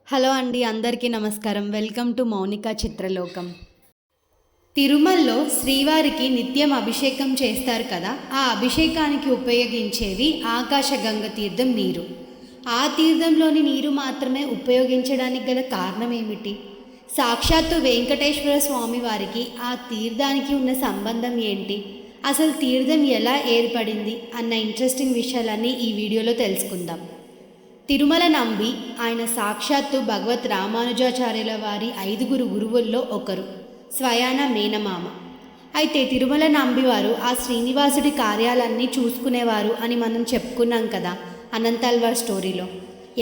Hello అండి, అందరికీ నమస్కారం. Welcome to Mounika చిత్రలోకం. తిరుమలలో శ్రీవారికి నిత్యం అభిషేకం చేస్తారు కదా, ఆ అభిషేకానికి ఉపయోగించేది ఆకాశగంగ తీర్థం నీరు. ఆ తీర్థంలోని నీరు మాత్రమే ఉపయోగించడానికి గల కారణం ఏమిటి? సాక్షాత్తు వెంకటేశ్వర స్వామి వారికి ఆ తీర్థానికి ఉన్న సంబంధం ఏంటి? అసలు తీర్థం ఎలా ఏర్పడింది అన్న ఇంట్రెస్టింగ్ విషయాలన్నీ ఈ వీడియోలో తెలుసుకుందాం. తిరుమల నంబి ఆయన సాక్షాత్తు భగవత్ రామానుజాచార్యుల వారి 5 గురువుల్లో ఒకరు, స్వయాన మేనమామ. అయితే తిరుమల నంబివారు ఆ శ్రీనివాసుడి కార్యాలన్నీ చూసుకునేవారు అని మనం చెప్పుకున్నాం కదా అనంతాల్వార్ స్టోరీలో.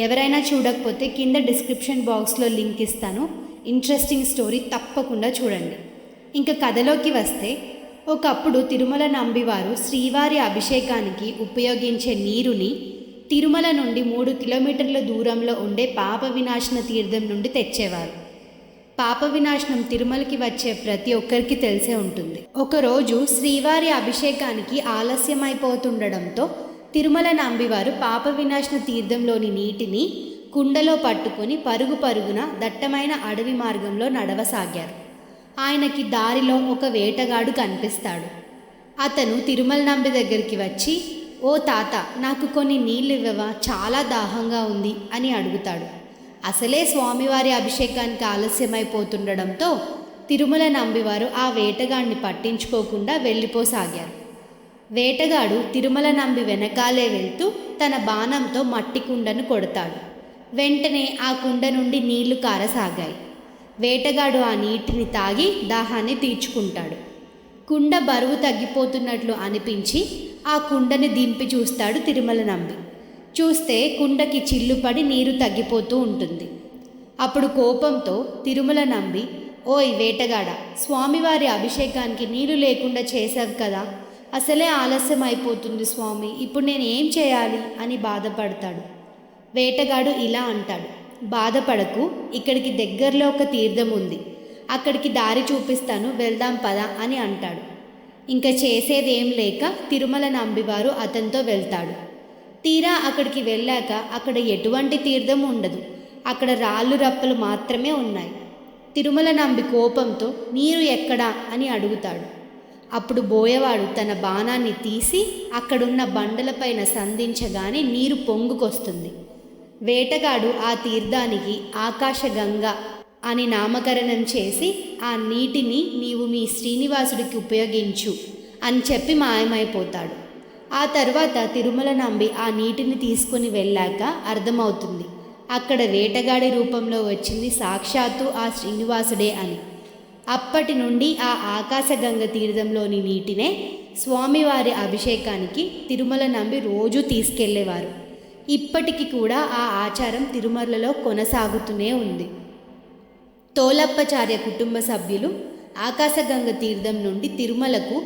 ఎవరైనా చూడకపోతే కింద డిస్క్రిప్షన్ బాక్స్లో లింక్ ఇస్తాను, ఇంట్రెస్టింగ్ స్టోరీ తప్పకుండా చూడండి. ఇంకా కథలోకి వస్తే, ఒకప్పుడు తిరుమల నంబివారు శ్రీవారి అభిషేకానికి ఉపయోగించే నీరుని తిరుమల నుండి 3 కిలోమీటర్ల దూరంలో ఉండే పాప వినాశన తీర్థం నుండి తెచ్చేవారు. పాప వినాశనం తిరుమలకి వచ్చే ప్రతి ఒక్కరికి తెలిసే ఉంటుంది. ఒకరోజు శ్రీవారి అభిషేకానికి ఆలస్యమైపోతుండడంతో తిరుమల నంబివారు పాప వినాశన తీర్థంలోని నీటిని కుండలో పట్టుకొని పరుగున దట్టమైన అడవి మార్గంలో నడవసాగారు. ఆయనకి దారిలో ఒక వేటగాడు కనిపిస్తాడు. అతను తిరుమల నంబి దగ్గరికి వచ్చి, "ఓ తాత, నాకు కొన్ని నీళ్ళు ఇవ్వవా? చాలా దాహంగా ఉంది" అని అడుగుతాడు. అసలే స్వామివారి అభిషేకానికి ఆలస్యమైపోతుండడంతో తిరుమల నంబివారు ఆ వేటగాడిని పట్టించుకోకుండా వెళ్ళిపోసాగారు. వేటగాడు తిరుమల నంబి వెనకాలే వెళ్తూ తన బాణంతో మట్టి కుండను కొడతాడు. వెంటనే ఆ కుండ నుండి నీళ్లు కారసాగాయి. వేటగాడు ఆ నీటిని తాగి దాహాన్ని తీర్చుకుంటాడు. కుండ బరువు తగ్గిపోతున్నట్లు అనిపించి ఆ కుండని దింపి చూస్తాడు తిరుమల నంబి. చూస్తే కుండకి చిల్లుపడి నీరు తగ్గిపోతూ ఉంటుంది. అప్పుడు కోపంతో తిరుమల నంబి, "ఓయ్ వేటగాడ, స్వామివారి అభిషేకానికి నీళ్లు లేకుండా చేశావు కదా, అసలే ఆలస్యం అయిపోతుంది స్వామి, ఇప్పుడు నేను ఏం చేయాలి" అని బాధపడతాడు. వేటగాడు ఇలా అంటాడు, "బాధపడకు, ఇక్కడికి దగ్గరలో ఒక తీర్థం ఉంది, అక్కడికి దారి చూపిస్తాను, వెళ్దాం పద" అని అంటాడు. ఇంకా చేసేదేం లేక తిరుమల నంబివారు అతనితో వెళ్తాడు. తీరా అక్కడికి వెళ్ళాక అక్కడ ఎటువంటి తీర్థం ఉండదు. అక్కడ రాళ్ళు రప్పలు మాత్రమే ఉన్నాయి. తిరుమల నంబి కోపంతో "నీరు ఎక్కడా" అని అడుగుతాడు. అప్పుడు బోయవాడు తన బాణాన్ని తీసి అక్కడున్న బండలపైన సంధించగానే నీరు పొంగుకొస్తుంది. వేటగాడు ఆ తీర్థానికి ఆకాశగంగ అని నామకరణం చేసి, "ఆ నీటిని నీవు మీ శ్రీనివాసుడికి ఉపయోగించు" అని చెప్పి మాయమైపోతాడు. ఆ తర్వాత తిరుమల నంబి ఆ నీటిని తీసుకుని వెళ్ళాక అర్థమవుతుంది, అక్కడ వేటగాడి రూపంలో వచ్చింది సాక్షాత్తు ఆ శ్రీనివాసుడే అని. అప్పటి నుండి ఆ ఆకాశగంగ తీర్థంలోని నీటినే స్వామివారి అభిషేకానికి తిరుమల నంబి రోజూ తీసుకెళ్లేవారు. ఇప్పటికీ కూడా ఆ ఆచారం తిరుమలలో కొనసాగుతూనే ఉంది. తోలప్పచార్య కుటుంబ సభ్యులు ఆకాశగంగ తీర్థం నుండి తిరుమలకు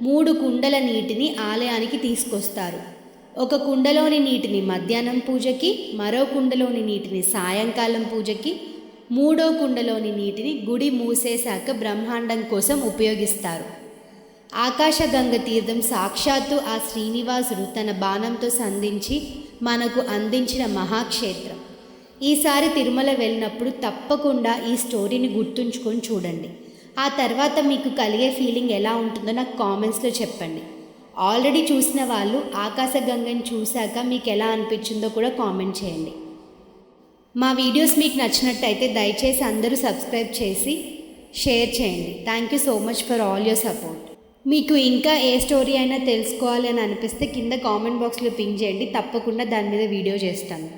3 కుండల నీటిని ఆలయానికి తీసుకొస్తారు. ఒక కుండలోని నీటిని మధ్యాహ్నం పూజకి, మరో కుండలోని నీటిని సాయంకాలం పూజకి, 3వ కుండలోని నీటిని గుడి మూసేశాక బ్రహ్మాండం కోసం ఉపయోగిస్తారు. ఆకాశగంగ తీర్థం సాక్షాత్తు ఆ శ్రీనివాసుడు తన బాణంతో సంధించి మనకు అందించిన మహాక్షేత్రం. ఈసారి తిరుమల వెళ్ళినప్పుడు తప్పకుండా ఈ స్టోరీని గుర్తుంచుకొని చూడండి. ఆ తర్వాత మీకు కలిగే ఫీలింగ్ ఎలా ఉంటుందో నాకు కామెంట్స్లో చెప్పండి. ఆల్రెడీ చూసిన వాళ్ళు ఆకాశగంగని చూశాక మీకు ఎలా అనిపించిందో కూడా కామెంట్ చేయండి. మా వీడియోస్ మీకు నచ్చినట్టయితే దయచేసి అందరూ సబ్స్క్రైబ్ చేసి షేర్ చేయండి. Thank you so much for all your support. మీకు ఇంకా ఏ స్టోరీ అయినా తెలుసుకోవాలి అని అనిపిస్తే కింద కామెంట్ బాక్స్లో పింగ్ చేయండి, తప్పకుండా దాని మీద వీడియో చేస్తాను.